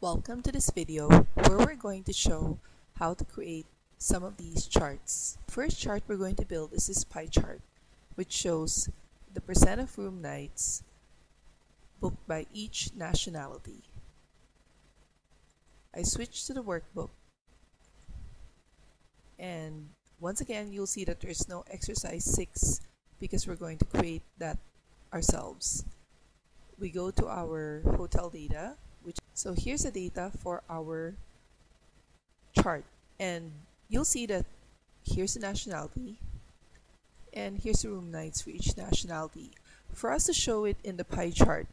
Welcome to this video where we're going to show how to create some of these charts. First chart we're going to build is this pie chart, which shows the percent of room nights booked by each nationality. I switch to the workbook, and once again you'll see that there's no exercise 6 because we're going to create that ourselves. We go to our hotel data, so here's the data for our chart, and you'll see that here's the nationality and here's the room nights for each nationality. For us to show it in the pie chart,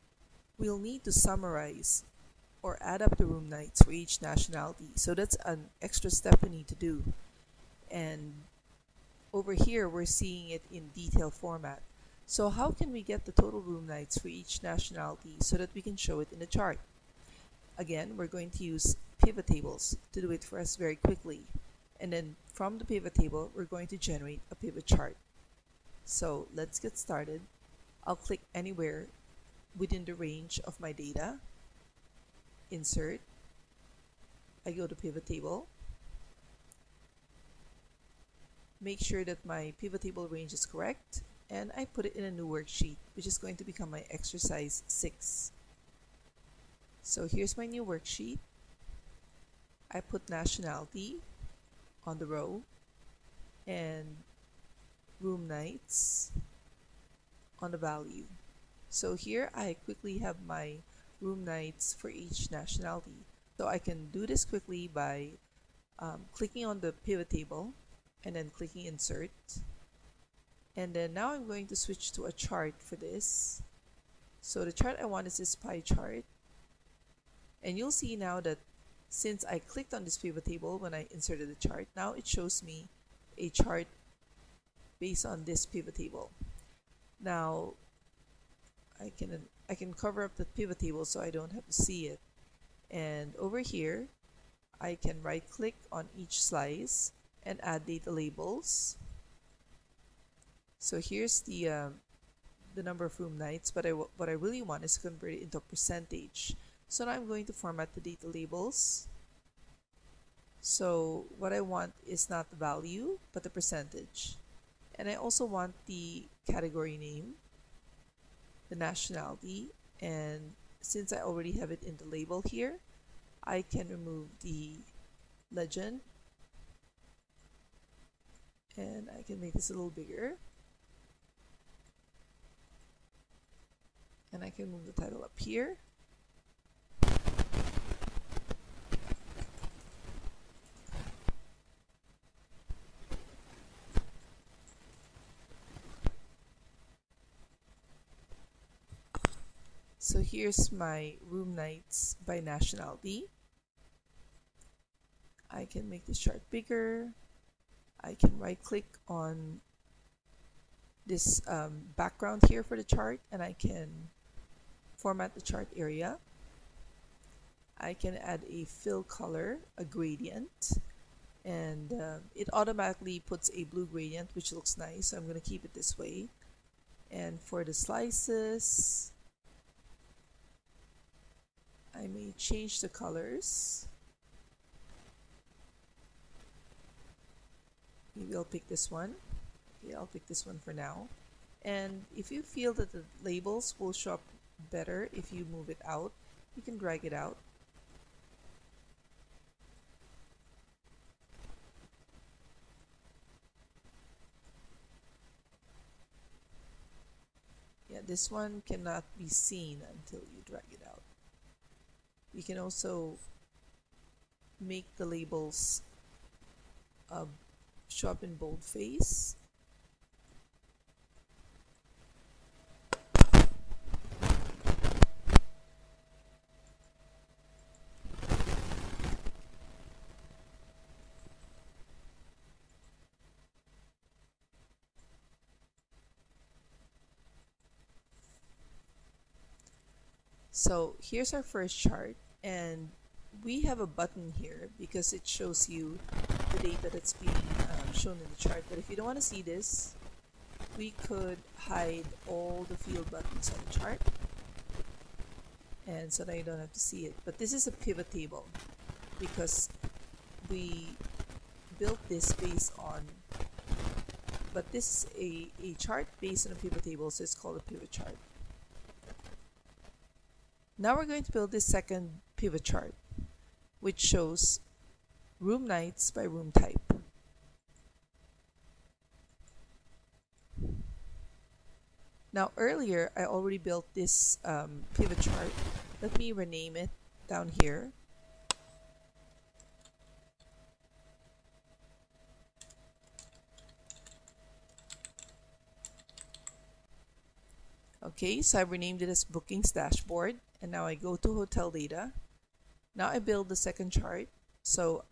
we'll need to summarize or add up the room nights for each nationality. So that's an extra step we need to do. And over here we're seeing it in detail format. So how can we get the total room nights for each nationality so that we can show it in the chart? Again, we're going to use pivot tables to do it for us very quickly. And then from the pivot table, we're going to generate a pivot chart. So let's get started. I'll click anywhere within the range of my data. Insert. I go to pivot table. Make sure that my pivot table range is correct. And I put it in a new worksheet, which is going to become my exercise 6. So here's my new worksheet. I put nationality on the row and room nights on the value. So here I quickly have my room nights for each nationality. So I can do this quickly by clicking on the pivot table and then clicking insert. And then now I'm going to switch to a chart for this. So the chart I want is this pie chart. And you'll see now that since I clicked on this pivot table when I inserted the chart, now it shows me a chart based on this pivot table. Now I can cover up the pivot table so I don't have to see it. And over here I can right click on each slice and add data labels. So here's the number of room nights, but what I really want is to convert it into a percentage. So now I'm going to format the data labels. So what I want is not the value, but the percentage. And I also want the category name, the nationality, and since I already have it in the label here, I can remove the legend. And I can make this a little bigger. And I can move the title up here. So here's my room nights by nationality. I can make this chart bigger. I can right click on this background here for the chart and I can format the chart area. I can add a fill color, a gradient, and it automatically puts a blue gradient, which looks nice, so I'm going to keep it this way. And for the slices, I may change the colors. Maybe I'll pick this one. Okay, I'll pick this one for now. And if you feel that the labels will show up better if you move it out, you can drag it out. Yeah, this one cannot be seen until you drag it out. You can also make the labels show up in boldface. So here's our first chart, and we have a button here because it shows you the data that's being shown in the chart. But if you don't want to see this, we could hide all the field buttons on the chart and so now you don't have to see it. But this is a pivot table because we built this based on, but this is a chart based on a pivot table, so it's called a pivot chart. Now we're going to build this second pivot chart, which shows room nights by room type. Now earlier I already built this pivot chart. Let me rename it down here. Okay, so I've renamed it as Bookings Dashboard, and now I go to hotel data. Now I build the second chart. So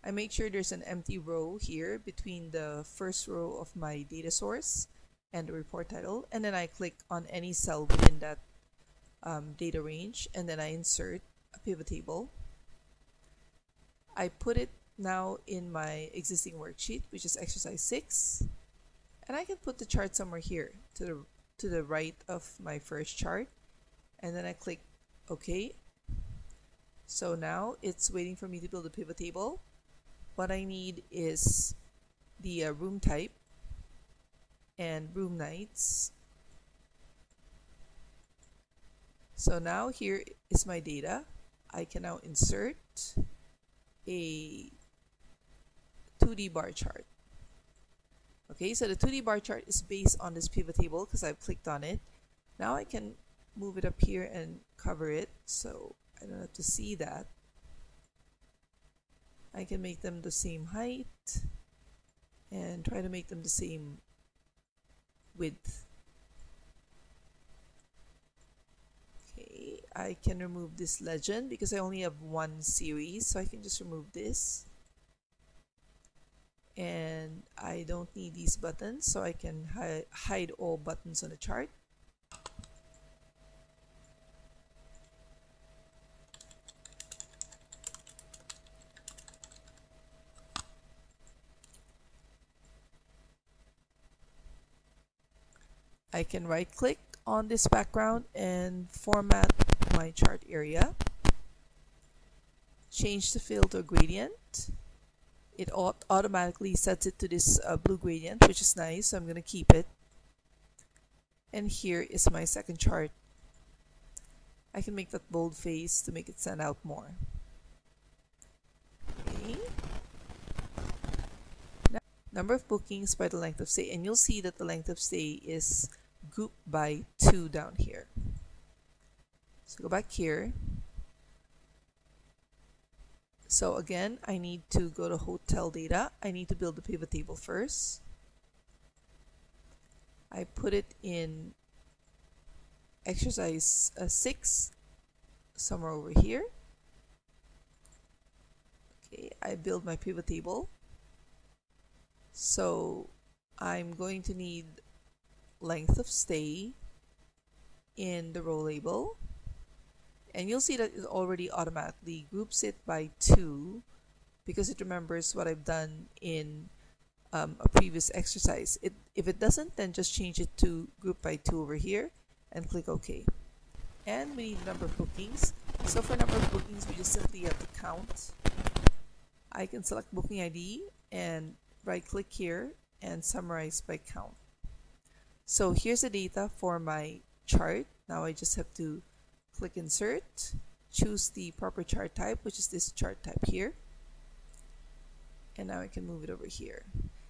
I make sure there's an empty row here between the first row of my data source and the report title, and then I click on any cell within that data range, and then I insert a pivot table. I put it now in my existing worksheet, which is exercise 6, and I can put the chart somewhere here to the right of my first chart, and then I click OK. So now it's waiting for me to build a pivot table. What I need is the room type and room nights. So now here is my data. I can now insert a 2D bar chart. Okay, so the 2D bar chart is based on this pivot table because I've clicked on it. Now I can move it up here and cover it so I don't have to see that. I can make them the same height and try to make them the same width. Okay, I can remove this legend because I only have one series, so I can just remove this. And I don't need these buttons, so I can hide all buttons on the chart. I can right click on this background and format my chart area. Change the fill to a gradient. It automatically sets it to this blue gradient, which is nice, so I'm going to keep it. And here is my second chart. I can make that boldface to make it stand out more. Okay. Now, number of bookings by the length of stay, and you'll see that the length of stay is grouped by 2 down here. So go back here. So again, I need to go to hotel data. I need to build the pivot table first. I put it in exercise 6, somewhere over here. Okay, I build my pivot table. So I'm going to need length of stay in the row label. And you'll see that it already automatically groups it by 2 because it remembers what I've done in a previous exercise. If it doesn't, then just change it to group by 2 over here and click OK. And we need number of bookings. So for number of bookings, we just simply have to count. I can select booking ID and right click here and summarize by count. So here's the data for my chart. Now I just have to click insert, choose the proper chart type, which is this chart type here, and now I can move it over here.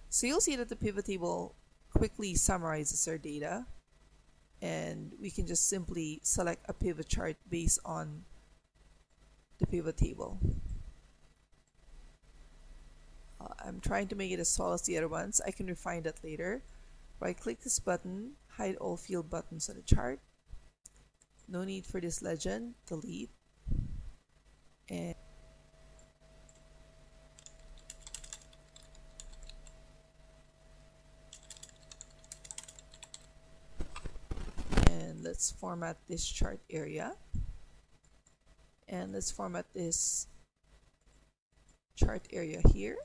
So you'll see that the pivot table quickly summarizes our data, and we can just simply select a pivot chart based on the pivot table. I'm trying to make it as tall as the other ones. I can refine that later. Right click this button, hide all field buttons on the chart. No need for this legend, delete. And let's format this chart area. And let's format this chart area here.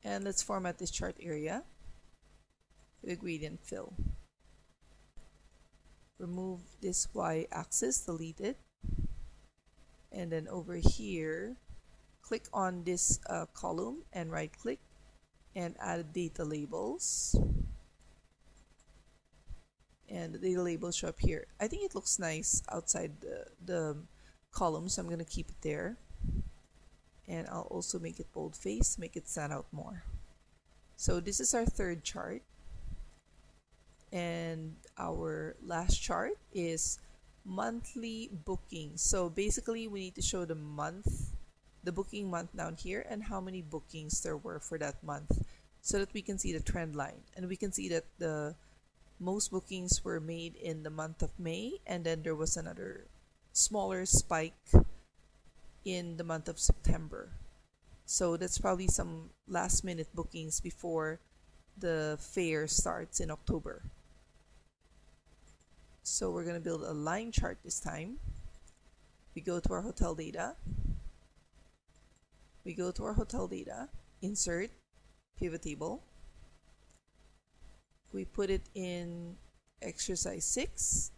And let's format this chart area. with a gradient fill. Remove this y-axis, delete it, and then over here click on this column and right click and add data labels, and the data labels show up here. I think it looks nice outside the column, so I'm going to keep it there, and I'll also make it boldface to make it stand out more. So this is our third chart, and our last chart is monthly bookings. So basically we need to show the month, the booking month down here, and how many bookings there were for that month, so that we can see the trend line, and we can see that the most bookings were made in the month of May, and then there was another smaller spike in the month of September. So that's probably some last minute bookings before the fair starts in October. So we're going to build a line chart this time. We go to our hotel data. We go to our hotel data, insert, pivot table. We put it in exercise 6,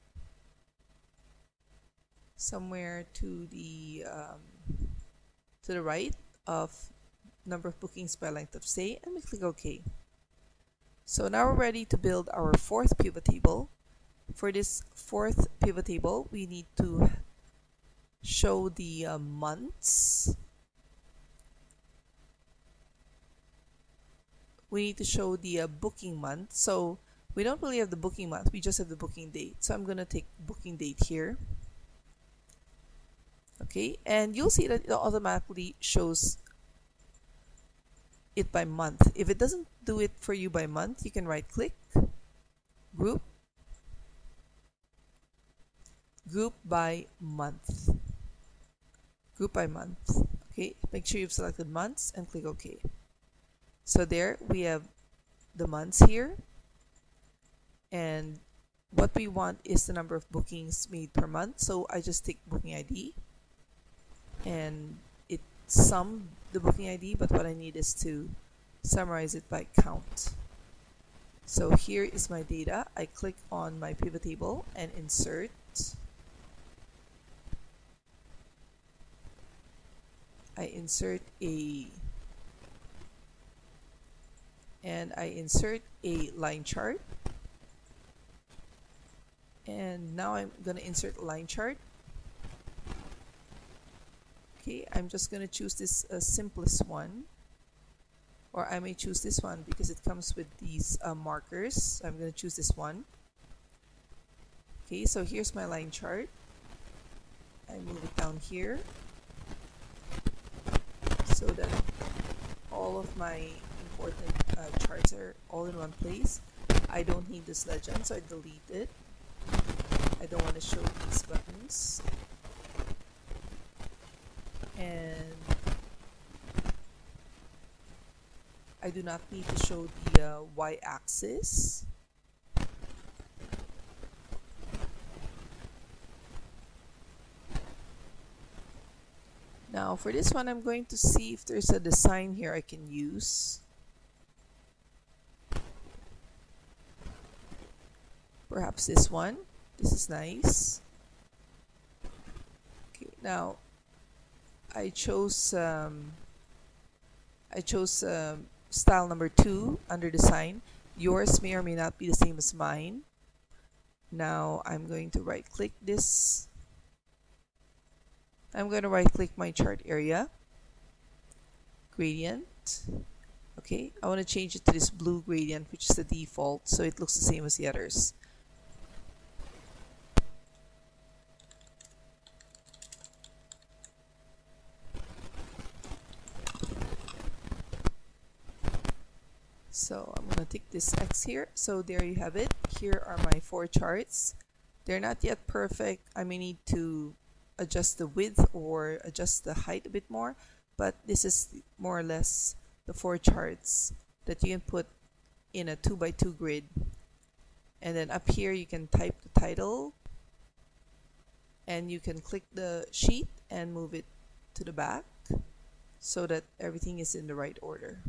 somewhere to the right of number of bookings by length of stay, and we click OK. So now we're ready to build our fourth pivot table. For this fourth pivot table, we need to show the months. We need to show the booking month. So we don't really have the booking month, we just have the booking date. So I'm going to take booking date here. Okay, and you'll see that it automatically shows it by month. If it doesn't do it for you by month, you can right click, group by month. Group by month. Okay, make sure you've selected months and click OK. So there we have the months here, and what we want is the number of bookings made per month. So I just take booking ID and it summed the booking ID, but what I need is to summarize it by count. So here is my data. I click on my pivot table and insert. I insert a line chart, and now I'm going to insert a line chart. Okay, I'm just going to choose this simplest one, or I may choose this one because it comes with these markers. I'm going to choose this one. Okay, so here's my line chart. I move it down here so that all of my important charts are all in one place. I don't need this legend, so I delete it. I don't want to show these buttons. And I do not need to show the y-axis. Now for this one, I'm going to see if there's a design here I can use. Perhaps this one. This is nice. Okay, now I chose style number 2 under design. Yours may or may not be the same as mine. Now I'm going to right click this. I'm going to right click my chart area, gradient. Okay, I want to change it to this blue gradient, which is the default, so it looks the same as the others. So I'm going to take this X here. So there you have it. Here are my 4 charts. They're not yet perfect. I may need to adjust the width or adjust the height a bit more, but this is more or less the 4 charts that you can put in a 2x2 grid. And then up here you can type the title, and you can click the sheet and move it to the back so that everything is in the right order.